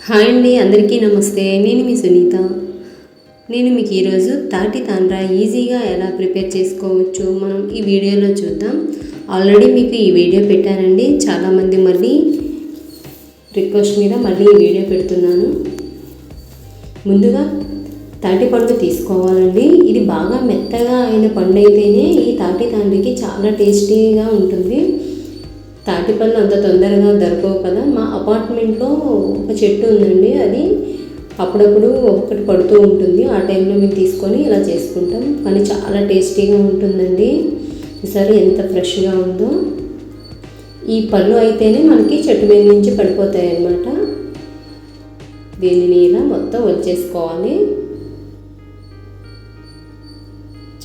Hi అండి, అందరికీ నమస్తే. నేను మీ సునీత. నేను మీకు ఈరోజు తాటి తాండ్రా ఈజీగా ఎలా ప్రిపేర్ చేసుకోవచ్చు మనం ఈ వీడియోలో చూద్దాం. ఆల్రెడీ మీకు ఈ వీడియో పెట్టానండి. చాలామంది మళ్ళీ రిక్వెస్ట్ మీద మళ్ళీ ఈ వీడియో పెడుతున్నాను. ముందుగా తాటి పండు తీసుకోవాలండి. ఇది బాగా మెత్తగా అయిన పండు అయితేనే ఈ తాటి తాండ్రికి చాలా టేస్టీగా ఉంటుంది. తాటిపళ్ళు అంత తొందరగా దొరకవు కదా. మా అపార్ట్మెంట్లో ఒక చెట్టు ఉందండి, అది అప్పుడప్పుడు ఒక్కొక్కటి పడుతూ ఉంటుంది. ఆ టైంలో మేము తీసుకొని ఇలా చేసుకుంటాం. కానీ చాలా టేస్టీగా ఉంటుందండి. ఈసారి ఎంత ఫ్రెష్గా ఉందో. ఈ పళ్ళు అయితేనే మనకి చెట్టు మీద నుంచి పడిపోతాయి అన్నమాట. దీనిని ఇలా మొత్తం వచ్చేసుకోవాలి.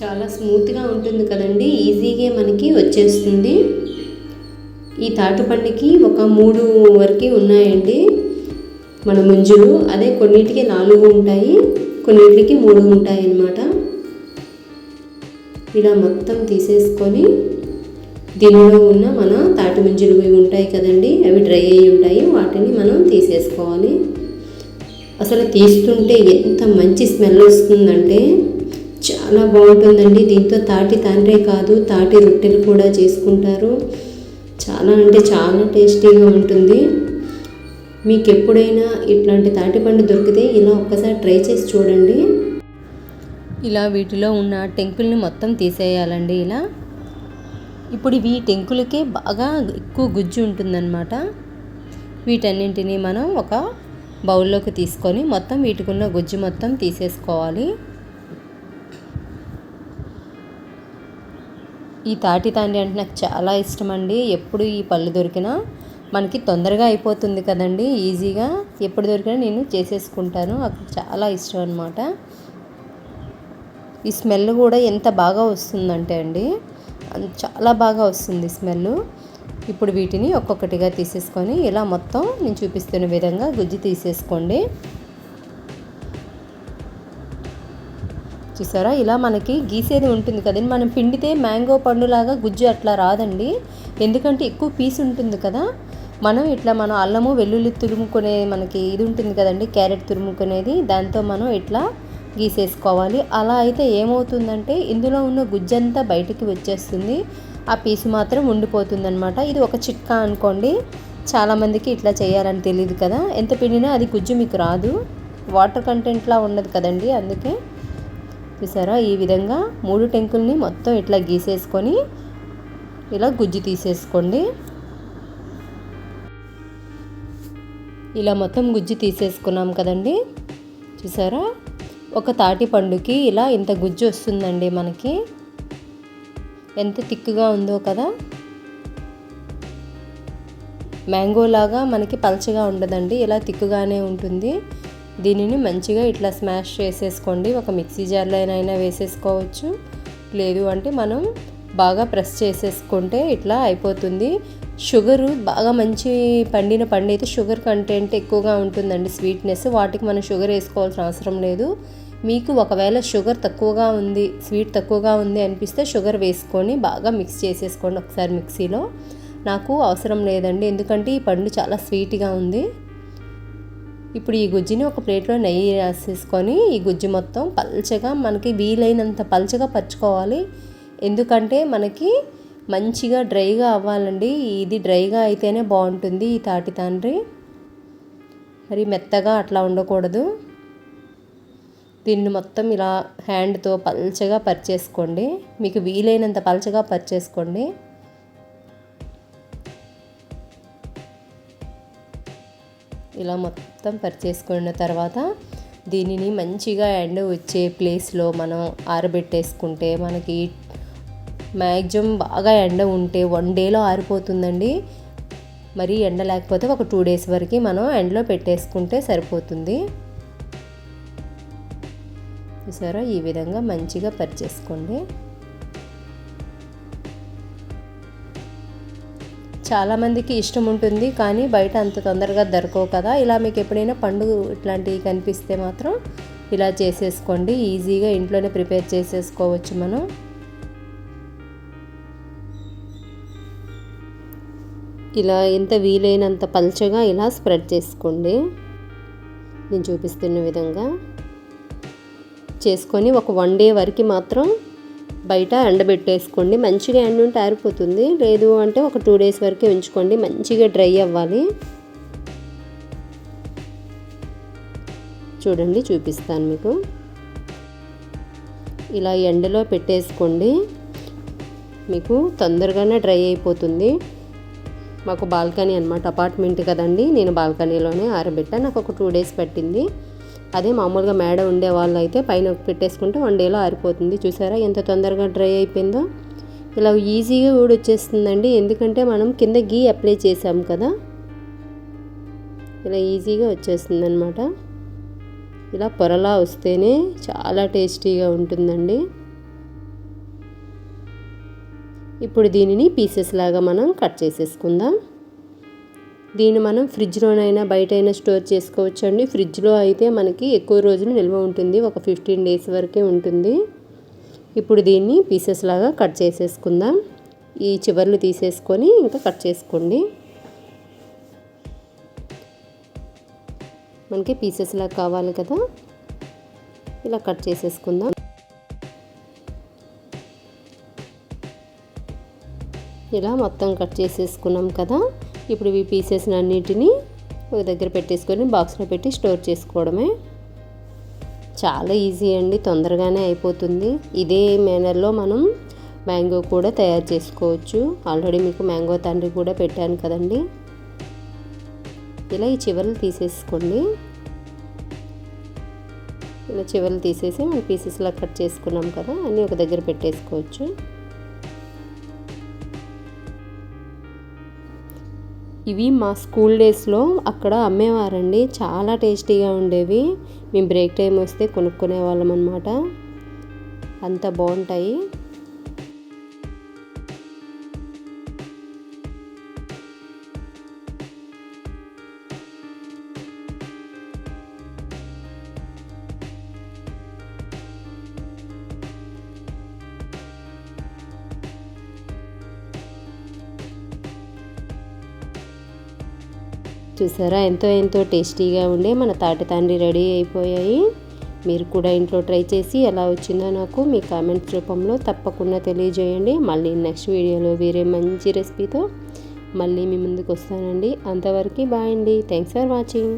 చాలా స్మూత్గా ఉంటుంది కదండి, ఈజీగా మనకి వచ్చేస్తుంది. ఈ తాటిపండుకి ఒక 3 వరకు ఉన్నాయండి మన ముంజులు. అదే కొన్నిటికి 4 ఉంటాయి, కొన్నిటికి 3 ఉంటాయి అన్నమాట. ఇలా మొత్తం తీసేసుకొని దీనిలో ఉన్న మన తాటి ముంజులు ఇవి ఉంటాయి కదండి, అవి డ్రై అయ్యి ఉంటాయి, వాటిని మనం తీసేసుకోవాలి. అసలు తీస్తుంటే ఎంత మంచి స్మెల్ వస్తుందంటే చాలా బాగుంటుందండి. దీంతో తాటి తాండ్రే కాదు, తాటి రొట్టెలు కూడా చేసుకుంటారు. చాలా అంటే చాలా టేస్టీగా ఉంటుంది. మీకు ఎప్పుడైనా ఇట్లాంటి తాటిపండు దొరికితే ఇలా ఒక్కసారి ట్రై చేసి చూడండి. ఇలా వీటిలో ఉన్న టెంకుల్ని మొత్తం తీసేయాలండి ఇలా. ఇప్పుడు ఇవి టెంకులకే బాగా ఎక్కువ గుజ్జు ఉంటుందన్నమాట. వీటన్నింటినీ మనం ఒక బౌల్లోకి తీసుకొని మొత్తం వీటికి ఉన్న గుజ్జు మొత్తం తీసేసుకోవాలి. ఈ తాటి తాండ్రి అంటే నాకు చాలా ఇష్టం అండి. ఎప్పుడు ఈ పళ్ళు దొరికినా మనకి తొందరగా అయిపోతుంది కదండి, ఈజీగా ఎప్పుడు దొరికినా నేను చేసేసుకుంటాను. నాకు చాలా ఇష్టం అన్నమాట. ఈ స్మెల్ కూడా ఎంత బాగా వస్తుందంటే అండి, చాలా బాగా వస్తుంది స్మెల్. ఇప్పుడు వీటిని ఒక్కొక్కటిగా తీసేసుకొని ఇలా మొత్తం నేను చూపిస్తున్న విధంగా గుజ్జు తీసేసుకోండి. చూసారా, ఇలా మనకి గీసేది ఉంటుంది కదండి. మనం పిండితే మ్యాంగో పండులాగా గుజ్జు అట్లా రాదండి, ఎందుకంటే ఎక్కువ పీస్ ఉంటుంది కదా. మనం ఇట్లా మనం అల్లము వెల్లుల్లి తురుముకునే మనకి ఇది ఉంటుంది కదండి, క్యారెట్ తురుముకునేది, దాంతో మనం ఇట్లా గీసేసుకోవాలి. అలా అయితే ఏమవుతుందంటే ఇందులో ఉన్న గుజ్జంతా బయటికి వచ్చేస్తుంది, ఆ పీసు మాత్రం ఉండిపోతుంది అనమాట. ఇది ఒక చిట్కా అనుకోండి. చాలామందికి ఇట్లా చేయాలని తెలియదు కదా, ఎంత పిండినా అది గుజ్జు మీకు రాదు, వాటర్ కంటెంట్లా ఉండదు కదండి. అందుకే చూసారా, ఈ విధంగా 3 టెంకుల్ని మొత్తం ఇట్లా గీసేసుకొని ఇలా గుజ్జు తీసేసుకోండి. ఇలా మొత్తం గుజ్జు తీసేసుకున్నాం కదండి. చూసారా, ఒక తాటి పండుకి ఇలా ఇంత గుజ్జు వస్తుందండి మనకి. ఎంత తిక్కుగా ఉందో కదా. మ్యాంగో లాగా మనకి పల్చగా ఉండదండి, ఇలా తిక్కుగానే ఉంటుంది. దీనిని మంచిగా ఇట్లా స్మాష్ చేసేసుకోండి. ఒక మిక్సీ జార్లో అయినా వేసేసుకోవచ్చు, లేదు అంటే మనం బాగా ప్రెస్ చేసేసుకుంటే ఇట్లా అయిపోతుంది. షుగరు బాగా మంచి పండిన పండు అయితే షుగర్ కంటెంట్ ఎక్కువగా ఉంటుందండి, స్వీట్నెస్. వాటికి మనం షుగర్ వేసుకోవాల్సిన అవసరం లేదు. మీకు ఒకవేళ షుగర్ తక్కువగా ఉంది, స్వీట్ తక్కువగా ఉంది అనిపిస్తే షుగర్ వేసుకొని బాగా మిక్స్ చేసేసుకోండి ఒకసారి మిక్సీలో. నాకు అవసరం లేదండి, ఎందుకంటే ఈ పండు చాలా స్వీట్గా ఉంది. ఇప్పుడు ఈ గుజ్జుని ఒక ప్లేట్లో నెయ్యి రాసేసుకొని ఈ గుజ్జు మొత్తం పల్చగా మనకి వీలైనంత పల్చగా పరుచుకోవాలి. ఎందుకంటే మనకి మంచిగా డ్రైగా అవ్వాలండి. ఇది డ్రైగా అయితేనే బాగుంటుంది ఈ తాటి తాండ్రి, మరి మెత్తగా అట్లా ఉండకూడదు. దీన్ని మొత్తం ఇలా హ్యాండ్తో పల్చగా పరిచేసుకోండి, మీకు వీలైనంత పల్చగా పరిచేసుకోండి. ఇలా మొత్తం పరిచేసుకున్న తర్వాత దీనిని మంచిగా ఎండ వచ్చే ప్లేస్లో మనం ఆరబెట్టేసుకుంటే మనకి మ్యాక్సిమం బాగా ఎండ ఉంటే 1 డేలో ఆరిపోతుందండి. మరి ఎండ లేకపోతే ఒక 2 డేస్ వరకు మనం ఎండలో పెట్టేసుకుంటే సరిపోతుంది. చూసారా, ఈ విధంగా మంచిగా పరిచేసుకోండి. చాలామందికి ఇష్టం ఉంటుంది, కానీ బయట అంత తొందరగా దొరకవు కదా. ఇలా మీకు ఎప్పుడైనా పండు ఇట్లాంటివి కనిపిస్తే మాత్రం ఇలా చేసేసుకోండి. ఈజీగా ఇంట్లోనే ప్రిపేర్ చేసేసుకోవచ్చు మనం. ఇలా ఎంత వీలైనంత పల్చగా ఇలా స్ప్రెడ్ చేసుకోండి. నేను చూపిస్తున్న విధంగా చేసుకొని ఒక 1 డే వరకు మాత్రం బయట ఎండబెట్టేసుకోండి. మంచిగా ఎండ ఉంటే ఆరిపోతుంది, లేదు అంటే ఒక 2 డేస్ వరకు ఉంచుకోండి. మంచిగా డ్రై అవ్వాలి. చూడండి, చూపిస్తాను మీకు. ఇలా ఎండలో పెట్టేసుకోండి, మీకు తొందరగానే డ్రై అయిపోతుంది. మాకు బాల్కనీ అనమాట, అపార్ట్మెంట్ కదండి, నేను బాల్కనీలోనే ఆరబెట్టా. నాకు ఒక 2 డేస్ పట్టింది. అదే మామూలుగా మేడ ఉండే వాళ్ళు అయితే పైన పెట్టేసుకుంటే 1 డేలో ఆరిపోతుంది. చూసారా ఎంత తొందరగా డ్రై అయిపోయిందో. ఇలా ఈజీగా ఊడొచ్చేస్తుందండి, ఎందుకంటే మనం కింద గీ అప్లై చేసాం కదా, ఇలా ఈజీగా వచ్చేస్తుంది అనమాట. ఇలా పొరలా వస్తేనే చాలా టేస్టీగా ఉంటుందండి. ఇప్పుడు దీనిని పీసెస్ లాగా మనం కట్ చేసేసుకుందాం. దీన్ని మనం ఫ్రిడ్జ్లోనైనా బయటైనా స్టోర్ చేసుకోవచ్చు అండి. ఫ్రిడ్జ్లో అయితే మనకి ఎక్కువ రోజులు నిల్వ ఉంటుంది, ఒక 15 డేస్ వరకే ఉంటుంది. ఇప్పుడు దీన్ని పీసెస్ లాగా కట్ చేసేసుకుందాం. ఈ చివర్లు తీసేసుకొని ఇంకా కట్ చేసుకోండి. మనకి పీసెస్ లాగా కావాలి కదా, ఇలా కట్ చేసేసుకుందాం. ఇలా మొత్తం కట్ చేసేసుకున్నాం కదా. ఇప్పుడు ఈ పీసెస్ని అన్నిటినీ ఒక దగ్గర పెట్టేసుకొని బాక్స్లో పెట్టి స్టోర్ చేసుకోవడమే. చాలా ఈజీ అండి, తొందరగానే అయిపోతుంది. ఇదే మేనర్లో మనం మ్యాంగో కూడా తయారు చేసుకోవచ్చు. ఆల్రెడీ మీకు మ్యాంగో తండ్రి కూడా పెట్టాను కదండి. ఇలా ఈ చివర్లు తీసేసుకోండి. ఇలా చివర్లు తీసేసి మనం పీసెస్లా కట్ చేసుకున్నాం కదా, అన్నీ ఒక దగ్గర పెట్టేసుకోవచ్చు. ఇవి మా స్కూల్ డేస్లో అక్కడ అమ్మేవారండి, చాలా టేస్టీగా ఉండేవి. మేము బ్రేక్ టైం వస్తే కొనుక్కునే వాళ్ళం అన్నమాట, అంత బాగుంటాయి. చూసారా, ఎంతో టేస్టీగా ఉండే మన తాటి తండ్రి రెడీ అయిపోయాయి. మీరు కూడా ఇంట్లో ట్రై చేసి ఎలా వచ్చిందో నాకు మీ కామెంట్స్ రూపంలో తప్పకుండా తెలియజేయండి. మళ్ళీ నెక్స్ట్ వీడియోలో వేరే మంచి రెసిపీతో మళ్ళీ మీ ముందుకు వస్తానండి. అంతవరకు బాయ్ అండి. Thanks for watching.